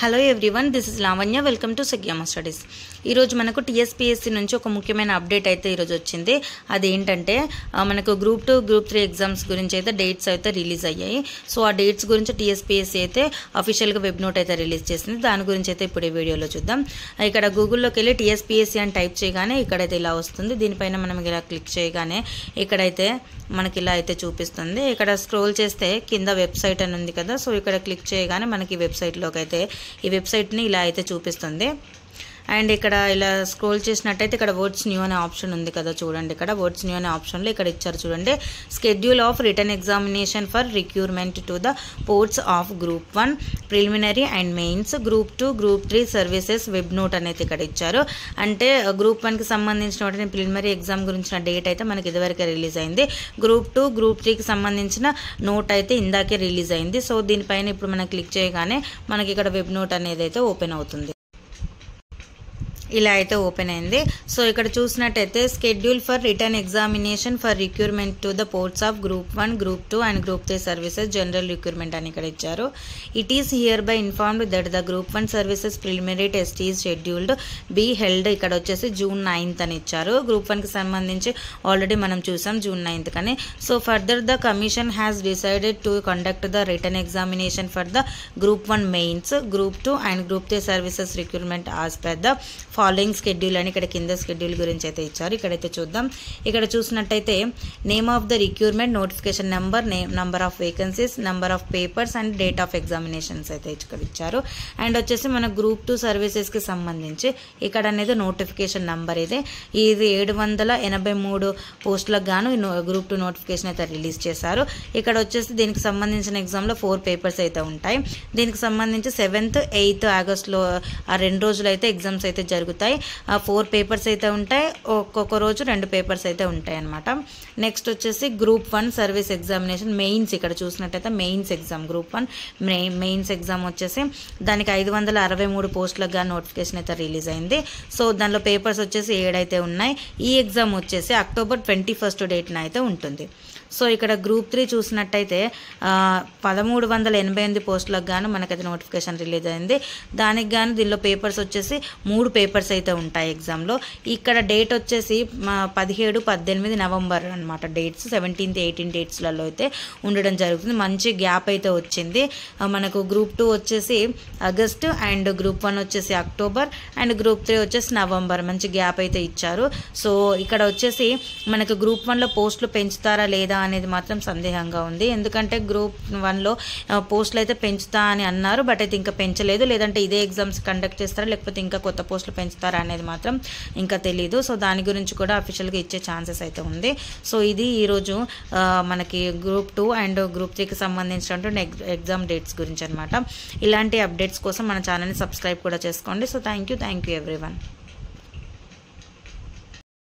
Hello everyone, this is Lavanya. Welcome to సగ్యామ studies. ఈరోజు మనకు టీఎస్పీఎస్సీ నుంచి ఒక ముఖ్యమైన అప్డేట్ అయితే ఈరోజు వచ్చింది. అదేంటంటే మనకు గ్రూప్ 2, గ్రూప్ 3 ఎగ్జామ్స్ గురించి అయితే డేట్స్ అయితే రిలీజ్ అయ్యాయి. సో ఆ డేట్స్ గురించి టీఎస్పీఎస్సీ అయితే అఫీషియల్గా వెబ్ నోట్ అయితే రిలీజ్ చేసింది. దాని గురించి అయితే ఇప్పుడు ఈ వీడియోలో చూద్దాం. ఇక్కడ గూగుల్లోకి వెళ్ళి టీఎస్పీఎస్సీ అని టైప్ చేయగానే ఇక్కడైతే ఇలా వస్తుంది. దీనిపైన మనం ఇలా క్లిక్ చేయగానే ఇక్కడైతే మనకి ఇలా అయితే చూపిస్తుంది. ఇక్కడ స్క్రోల్ చేస్తే కింద వెబ్సైట్ అని ఉంది కదా, సో ఇక్కడ క్లిక్ చేయగానే మనకి వెబ్సైట్లోకి అయితే ఈ వెబ్సైట్ని ఇలా అయితే చూపిస్తుంది. అండ్ ఇక్కడ ఇలా స్క్రోల్ చేసినట్టయితే ఇక్కడ వర్డ్స్ న్యూ అనే ఆప్షన్ ఉంది కదా, చూడండి. ఇక్కడ వర్డ్స్ న్యూ అనే ఆప్షన్లో ఇక్కడ ఇచ్చారు చూడండి. Schedule of return examination for recruitment to the posts of group 1 preliminary and mains, group 2, group 3 services web note అనేది ఇక్కడ ఇచ్చారు. అంటే గ్రూప్ 1కి సంబంధించిన ప్రిలిమినరీ ఎగ్జామ్ గురించిన డేట్ అయితే మనకి ఇదివరకే రిలీజ్ అయింది. గ్రూప్ 2, గ్రూప్ 3కి సంబంధించిన నోట్ అయితే ఇందాకే రిలీజ్ అయింది. సో దీనిపైన ఇప్పుడు మనం క్లిక్ చేయగానే మనకి ఇక్కడ వెబ్ నోట్ అనేది అయితే ఓపెన్ అవుతుంది. ఇలా అయితే ఓపెన్ అయింది. సో ఇక్కడ చూసినట్టయితే schedule for return examination for recruitment to the posts of group 1, group 2 and group 3 services general recruitment అని ఇక్కడ ఇచ్చారు. It is hereby informed that the group 1 services preliminary test is scheduled be held. ఇక్కడ వచ్చేసి June 9th అని ఇచ్చారు. Group 1కి సంబంధించి already మనం చూసాం June 9th కానీ. So further the commission has decided to conduct the return examination for the group 1 mains, group 2 and group 3 services recruitment as per the following schedule అని ఇక్కడ కింద షెడ్యూల్ గురించి అయితే ఇచ్చారు. ఇక్కడైతే చూద్దాం. ఇక్కడ చూసినట్టయితే name of the recruitment, notification number, number of vacancies, number of papers and date of examinations అయితే ఇక్కడ ఇచ్చారు. అండ్ వచ్చేసి మన గ్రూప్ 2 సర్వీసెస్కి సంబంధించి ఇక్కడ అనేది నోటిఫికేషన్ నెంబర్ ఇది 783 పోస్టులకు గాను గ్రూప్ 2 నోటిఫికేషన్ అయితే రిలీజ్ చేశారు. ఇక్కడ వచ్చేసి దీనికి సంబంధించిన ఎగ్జామ్లో 4 పేపర్స్ అయితే ఉంటాయి. దీనికి సంబంధించి 7th, 8th ఆగస్టులో ఆ 2 రోజులు అయితే ఎగ్జామ్స్ అయితే జరుగుతాయి. 4 పేపర్స్ అయితే ఉంటాయి. ఒక్కొక్క రోజు 2 పేపర్స్ అయితే ఉంటాయి అన్నమాట. నెక్స్ట్ వచ్చేసి గ్రూప్ 1 సర్వీస్ ఎగ్జామినేషన్ మెయిన్స్. ఇక్కడ చూసినట్టయితే mains exam, group 1 mains exam వచ్చేసి దానికి 563 పోస్టులకు గాను నోటిఫికేషన్ అయితే రిలీజ్ అయింది. సో దానిలో పేపర్స్ వచ్చేసి 7 అయితే ఉన్నాయి. ఈ ఎగ్జామ్ వచ్చేసి October 21st డేట్న అయితే ఉంటుంది. సో ఇక్కడ గ్రూప్ 3 చూసినట్టయితే 1388 పోస్టులకు గాను మనకైతే నోటిఫికేషన్ రిలీజ్ అయింది. దానికి గాను దీనిలో పేపర్స్ వచ్చేసి 3 పేపర్స్ అయితే ఉంటాయి ఎగ్జామ్లో. ఇక్కడ డేట్ వచ్చేసి 17, 18 నవంబర్ అనమాట డేట్స్. 17th, 18th డేట్స్లలో అయితే ఉండడం జరుగుతుంది. మంచి గ్యాప్ అయితే వచ్చింది మనకు. గ్రూప్ 2 వచ్చేసి ఆగస్ట్ అండ్ గ్రూప్ 1 వచ్చేసి అక్టోబర్ అండ్ గ్రూప్ 3 వచ్చేసి నవంబర్. మంచి గ్యాప్ అయితే ఇచ్చారు. సో ఇక్కడ వచ్చేసి మనకు గ్రూప్ 1లో పోస్టులు పెంచుతారా లేదా అనేది మాత్రం సందేహంగా ఉంది. ఎందుకంటే గ్రూప్ 1లో పోస్టులు అయితే పెంచుతా అని అన్నారు, బట్ అయితే ఇంకా పెంచలేదు. లేదంటే ఇదే ఎగ్జామ్స్ కండక్ట్ చేస్తారా లేకపోతే ఇంకా కొత్త పోస్టులు పెంచుతారా అనేది మాత్రం ఇంకా తెలీదు. సో దాని గురించి కూడా అఫీషియల్గా ఇచ్చే ఛాన్సెస్ అయితే ఉంది. సో ఇది ఈరోజు మనకి గ్రూప్ 2 అండ్ గ్రూప్ 3కి సంబంధించినటువంటి ఎగ్జామ్ డేట్స్ గురించి అనమాట. ఇలాంటి అప్డేట్స్ కోసం మన ఛానల్ని సబ్స్క్రైబ్ కూడా చేసుకోండి. So thank you everyone.